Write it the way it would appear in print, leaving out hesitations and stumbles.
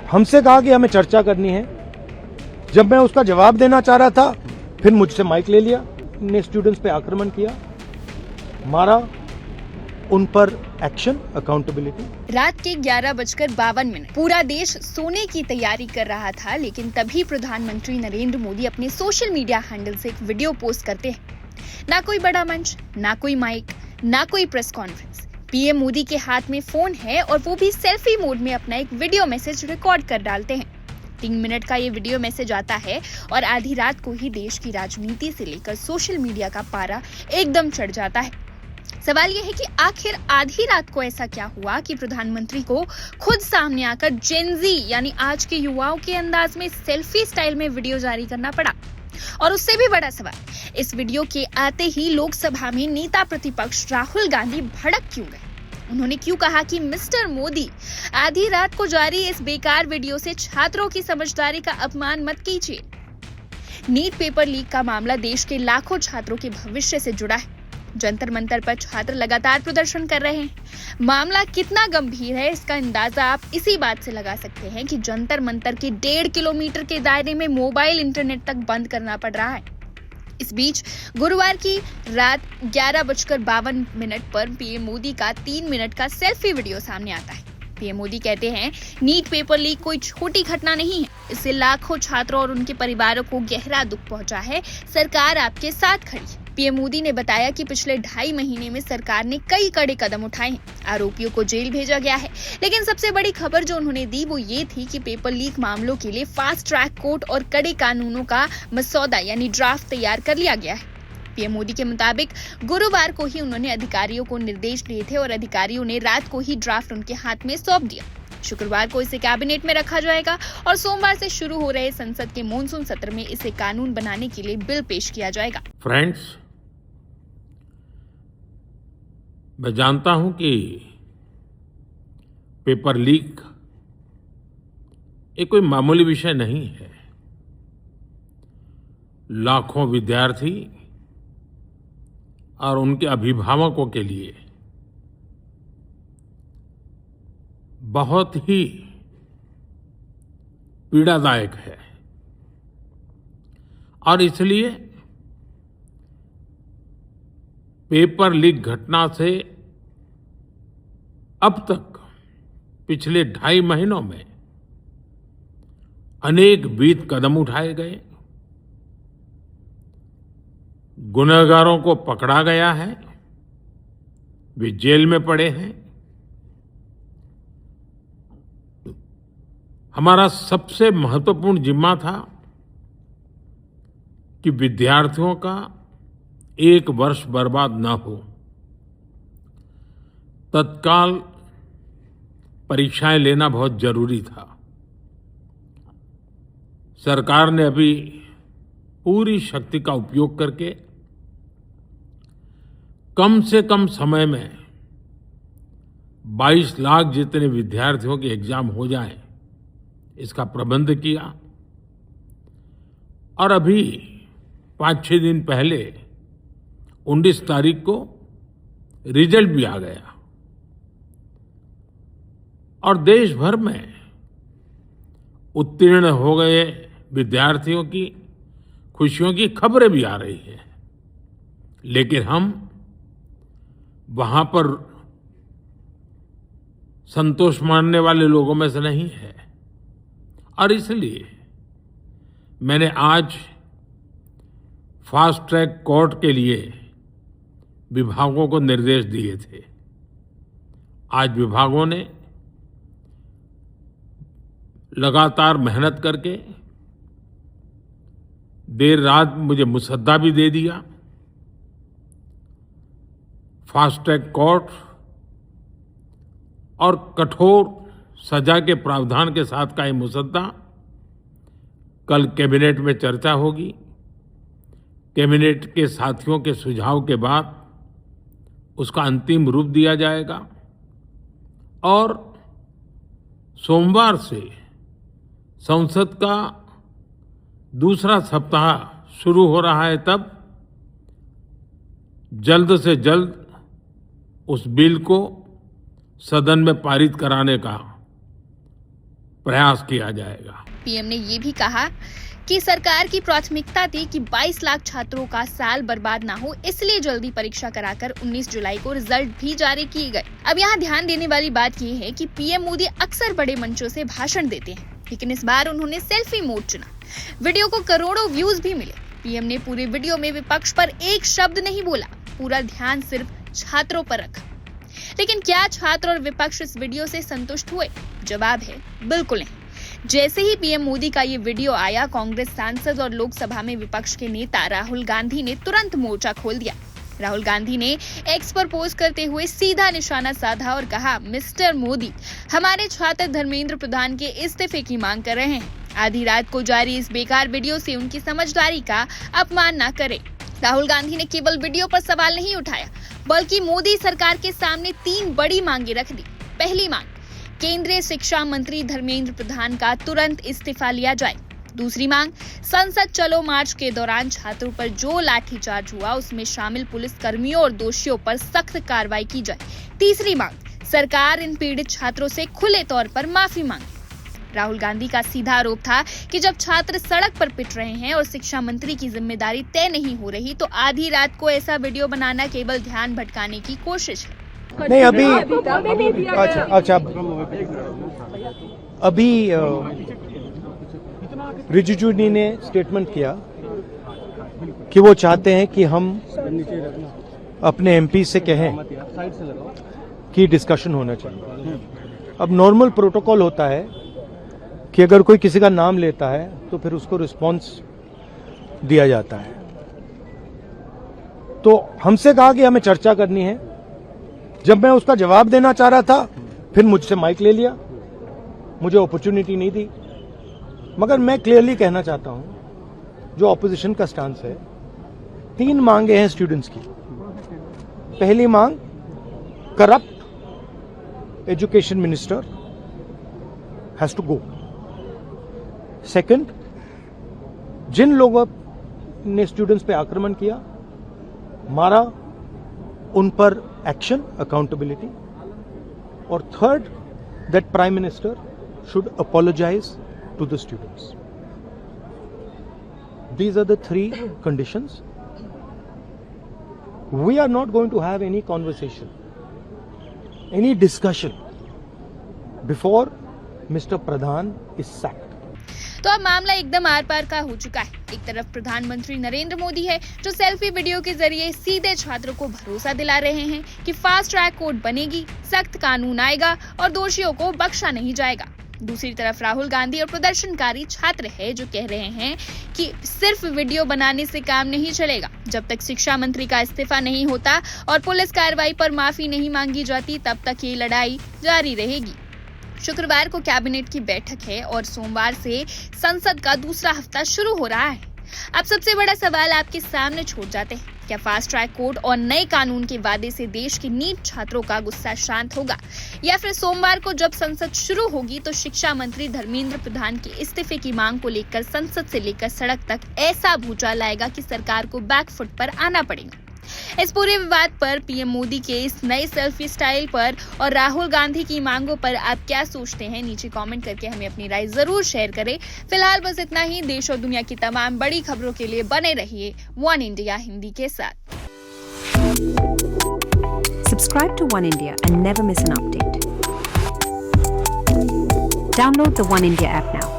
हमसे कहा कि हमें चर्चा करनी है। जब मैं उसका जवाब देना चाह रहा था, फिर मुझसे माइक ले लिया, ने स्टूडेंट्स पे आक्रमण किया, मारा, उन पर एक्शन, अकाउंटेबिलिटी। रात के 11:52 पूरा देश सोने की तैयारी कर रहा था, लेकिन तभी प्रधानमंत्री नरेंद्र मोदी अपने सोशल मीडिया हैंडल से एक वीडियो पोस्ट करते हैं। ना कोई बड़ा मंच, ना कोई माइक, ना कोई प्रेस कॉन्फ्रेंस। पीएम मोदी के हाथ में फोन है और वो भी सेल्फी मोड में अपना एक वीडियो मैसेज रिकॉर्ड कर डालते हैं। 3 मिनट का ये वीडियो मैसेज आता है और आधी रात को ही देश की राजनीति से लेकर सोशल मीडिया का पारा एकदम चढ़ जाता है। सवाल यह है कि आखिर आधी रात को ऐसा क्या हुआ कि प्रधानमंत्री को खुद सामने आकर जेनजी यानी आज के युवाओं के अंदाज में सेल्फी स्टाइल में वीडियो जारी करना पड़ा। और उससे भी बड़ा सवाल, इस वीडियो के आते ही लोकसभा में नेता प्रतिपक्ष राहुल गांधी भड़क क्यों गए? उन्होंने क्यों कहा कि मिस्टर मोदी, आधी रात को जारी इस बेकार वीडियो से छात्रों की समझदारी का अपमान मत कीजिए। नीट पेपर लीक का मामला देश के लाखों छात्रों के भविष्य से जुड़ा है। जंतर मंतर पर छात्र लगातार प्रदर्शन कर रहे हैं। मामला कितना गंभीर है, इसका अंदाजा आप इसी बात से लगा सकते हैं कि जंतर मंतर के 1.5 किलोमीटर के दायरे में मोबाइल इंटरनेट तक बंद करना पड़ रहा है। इस बीच गुरुवार की रात 11:52 पर पीएम मोदी का 3 मिनट का सेल्फी वीडियो सामने आता है। पीएम मोदी कहते हैं, नीट पेपर लीक कोई छोटी घटना नहीं है, इससे लाखों छात्रों और उनके परिवारों को गहरा दुख पहुंचा है। सरकार आपके साथ खड़ी है। पीएम मोदी ने बताया कि पिछले 2.5 महीने में सरकार ने कई कड़े कदम उठाए हैं। आरोपियों को जेल भेजा गया है, लेकिन सबसे बड़ी खबर जो उन्होंने दी वो ये थी कि पेपर लीक मामलों के लिए फास्ट ट्रैक कोर्ट और कड़े कानूनों का मसौदा यानी ड्राफ्ट तैयार कर लिया गया है। पीएम मोदी के मुताबिक गुरुवार को ही उन्होंने अधिकारियों को निर्देश दिए थे और अधिकारियों ने रात को ही ड्राफ्ट उनके हाथ में सौंप दिया। शुक्रवार को इसे कैबिनेट में रखा जाएगा और सोमवार से शुरू हो रहे संसद के मॉनसून सत्र में इसे कानून बनाने के लिए बिल पेश किया जाएगा। फ्रेंड्स, मैं जानता हूं कि पेपर लीक एक कोई मामूली विषय नहीं है। लाखों विद्यार्थी और उनके अभिभावकों के लिए बहुत ही पीड़ादायक है और इसलिए पेपर लीक घटना से अब तक पिछले 2.5 महीनों में अनेक विध कदम उठाए गए, गुनहगारों को पकड़ा गया है, वे जेल में पड़े हैं। हमारा सबसे महत्वपूर्ण जिम्मा था कि विद्यार्थियों का 1 वर्ष बर्बाद न हो। तत्काल परीक्षाएं लेना बहुत जरूरी था। सरकार ने अभी पूरी शक्ति का उपयोग करके कम से कम समय में 22 लाख जितने विद्यार्थियों के एग्जाम हो जाएं, इसका प्रबंध किया। और अभी 5-6 दिन पहले 19 तारीख को रिजल्ट भी आ गया और देश भर में उत्तीर्ण हो गए विद्यार्थियों की खुशियों की खबरें भी आ रही हैं। लेकिन हम वहां पर संतोष मानने वाले लोगों में से नहीं है और इसलिए मैंने आज फास्ट ट्रैक कोर्ट के लिए विभागों को निर्देश दिए थे। आज विभागों ने लगातार मेहनत करके देर रात मुझे मुसद्दा भी दे दिया। फास्ट ट्रैक कोर्ट और कठोर सजा के प्रावधान के साथ का ये मुसद्दा कल कैबिनेट में चर्चा होगी। कैबिनेट के साथियों के सुझाव के बाद उसका अंतिम रूप दिया जाएगा और सोमवार से संसद का दूसरा सप्ताह शुरू हो रहा है। तब जल्द से जल्द उस बिल को सदन में पारित कराने का प्रयास किया जाएगा। पीएम ने ये भी कहा कि सरकार की प्राथमिकता थी कि 22 लाख छात्रों का साल बर्बाद ना हो, इसलिए जल्दी परीक्षा कराकर 19 जुलाई को रिजल्ट भी जारी किए गए। अब यहाँ ध्यान देने वाली बात ये है कि पीएम मोदी अक्सर बड़े मंचों से भाषण देते हैं, लेकिन इस बार उन्होंने सेल्फी मोड चुना। वीडियो को करोड़ों व्यूज भी मिले। पीएम ने पूरे वीडियो में विपक्ष पर एक शब्द नहीं बोला, पूरा ध्यान सिर्फ छात्रों पर रखा। लेकिन क्या छात्र और विपक्ष इस वीडियो से संतुष्ट हुए? जवाब है बिल्कुल नहीं। जैसे ही पीएम मोदी का ये वीडियो आया, कांग्रेस सांसद और लोकसभा में विपक्ष के नेता राहुल गांधी ने तुरंत मोर्चा खोल दिया। राहुल गांधी ने एक्स पर पोस्ट करते हुए सीधा निशाना साधा और कहा, मिस्टर मोदी, हमारे छात्र धर्मेंद्र प्रधान के इस्तीफे की मांग कर रहे हैं। आधी रात को जारी इस बेकार वीडियो से उनकी समझदारी का अपमान न करें। राहुल गांधी ने केवल वीडियो पर सवाल नहीं उठाया, बल्कि मोदी सरकार के सामने 3 बड़ी मांगे रख दी। पहली मांग, केंद्रीय शिक्षा मंत्री धर्मेंद्र प्रधान का तुरंत इस्तीफा लिया जाए। दूसरी मांग, संसद चलो मार्च के दौरान छात्रों पर जो लाठीचार्ज हुआ उसमें शामिल पुलिस कर्मियों और दोषियों पर सख्त कार्रवाई की जाए। तीसरी मांग, सरकार इन पीड़ित छात्रों से खुले तौर पर माफी मांगे। राहुल गांधी का सीधा आरोप था कि जब छात्र सड़क पर पिट रहे हैं और शिक्षा मंत्री की जिम्मेदारी तय नहीं हो रही, तो आधी रात को ऐसा वीडियो बनाना केवल ध्यान भटकाने की कोशिश है। नहीं, अभी रिजिजू जी ने स्टेटमेंट किया कि वो चाहते हैं कि हम अपने एमपी से कहें कि डिस्कशन होना चाहिए। अब नॉर्मल प्रोटोकॉल होता है कि अगर कोई किसी का नाम लेता है तो फिर उसको रिस्पांस दिया जाता है। तो हमसे कहा कि हमें चर्चा करनी है। जब मैं उसका जवाब देना चाह रहा था, फिर मुझसे माइक ले लिया, मुझे अपॉर्चुनिटी नहीं दी। मगर मैं क्लियरली कहना चाहता हूं, जो ऑपोजिशन का स्टांस है, 3 मांगे हैं स्टूडेंट्स की। पहली मांग, corrupt education minister has to go. Second, जिन लोगों ने स्टूडेंट्स पे आक्रमण किया, मारा, उन पर एक्शन, अकाउंटेबिलिटी। और third, that prime minister should apologise to the students. These are the 3 conditions. We are not going to have any conversation, any discussion before Mr. Pradhan is sacked. तो अब मामला एकदम आर पार का हो चुका है। एक तरफ प्रधानमंत्री नरेंद्र मोदी है, जो सेल्फी वीडियो के जरिए सीधे छात्रों को भरोसा दिला रहे हैं कि फास्ट ट्रैक कोर्ट बनेगी, सख्त कानून आएगा और दोषियों को बख्शा नहीं जाएगा। दूसरी तरफ राहुल गांधी और प्रदर्शनकारी छात्र है, जो कह रहे हैं कि सिर्फ वीडियो बनाने से काम नहीं चलेगा। जब तक शिक्षा मंत्री का इस्तीफा नहीं होता और पुलिस कार्रवाई पर माफी नहीं मांगी जाती, तब तक ये लड़ाई जारी रहेगी। शुक्रवार को कैबिनेट की बैठक है और सोमवार से संसद का दूसरा हफ्ता शुरू हो रहा है। अब सबसे बड़ा सवाल आपके सामने छोड़ जाते हैं, क्या फास्ट ट्रैक कोर्ट और नए कानून के वादे से देश के नीट छात्रों का गुस्सा शांत होगा, या फिर सोमवार को जब संसद शुरू होगी तो शिक्षा मंत्री धर्मेंद्र प्रधान के इस्तीफे की मांग को लेकर संसद से लेकर सड़क तक ऐसा भूचाल आएगा कि सरकार को बैकफुट पर आना पड़ेगा। इस पूरे विवाद पर, पीएम मोदी के इस नए सेल्फी स्टाइल पर और राहुल गांधी की मांगों पर आप क्या सोचते हैं? नीचे कमेंट करके हमें अपनी राय जरूर शेयर करें। फिलहाल बस इतना ही। देश और दुनिया की तमाम बड़ी खबरों के लिए बने रहिए वन इंडिया हिंदी के साथ। Subscribe to One India and never miss an update. Download the One India app now.